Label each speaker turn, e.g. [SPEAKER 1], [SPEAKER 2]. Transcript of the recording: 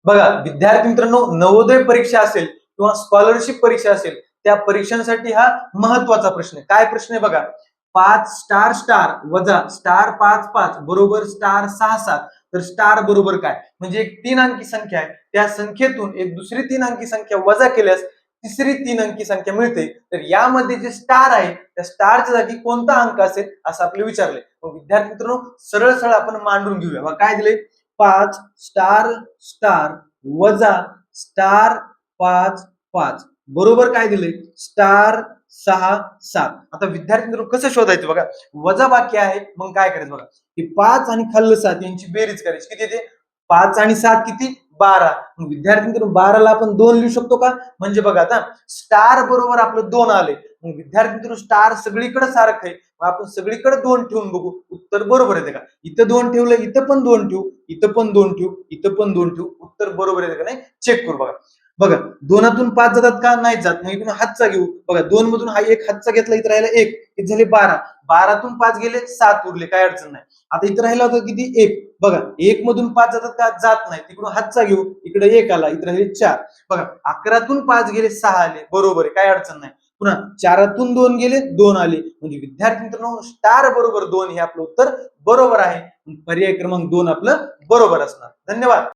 [SPEAKER 1] बघा विद्यार्थी मित्रांनो, नवोदय परीक्षा असेल किंवा स्कॉलरशिप परीक्षा असेल, त्या परीक्षांसाठी हा महत्वाचा प्रश्न आहे. काय प्रश्न आहे बघा, 5 स्टार स्टार वजा स्टार 5 5 बरोबर स्टार 6 7. तर स्टार बरोबर काय, म्हणजे एक 3 अंकी संख्या आहे, त्या संख्येतून एक दुसरी 3 अंकी संख्या वजा केल्यास तिसरी 3 अंकी संख्या मिळते. तर यामध्ये जे स्टार आहे त्या स्टारच्या जागी कोणता अंक असेल असं आपले विचारले. मग विद्यार्थी मित्रांनो, सरळ सरळ आपण मांडून घेऊया. मग काय दिले, 5 स्टार स्टार वजा स्टार 5 5 बरोबर काय दिले, स्टार 6 7. आता विद्यार्थी मित्रांनो कसं शोधायचं बघा, वजा बाकी आहे, मग काय करायचं बघा, की 5 आणि खाल्लं 7 यांची बेरीज करायची. किती येते, 5 आणि 7 किती, 12. मग विद्यार्थी मित्रांनो 12 ला आपण 2 लिहू शकतो का, म्हणजे बघा आता स्टार बरोबर आपलं 2 आले. मग विद्यार्थी मित्रांनो स्टार सगळीकडे सारखं आहे, मग आपण सगळीकडे 2 ठेवून बघू उत्तर बरोबर येते का. इथं 2 ठेवलं, इथं पण 2 ठेवू, इथं पण 2 ठेवू, इथं पण 2 ठेवू, उत्तर बरोबर येते का नाही चेक करू. बघा बघा, 2तून 5 जातात का, नाही जात. मग इथून हातचा घेऊ. बघा 2 मधून हा एक हातचा घेतला, इथं राहिला 1, किती झाले 12. 12तून 5 गेले 7 उरले, काय अडचण नाही. आता इथं राहिला होता किती, 1. बघा 1 मधून 5 जातात का, जात नाही. तिकडून हातचा घेऊ, इकडे 1 आला, इथं राहिले 4. बघा 11तून 5 गेले 6 आले, बरोबर आहे, काय अडचण नाही. पुन्हा 4तून 2 गेले 2 आले, म्हणजे विद्यार्थी मित्रांनो स्टार बरोबर 2 हे आपलं उत्तर बरोबर आहे. पर्याय क्रमांक 2 आपलं बरोबर असणार. धन्यवाद.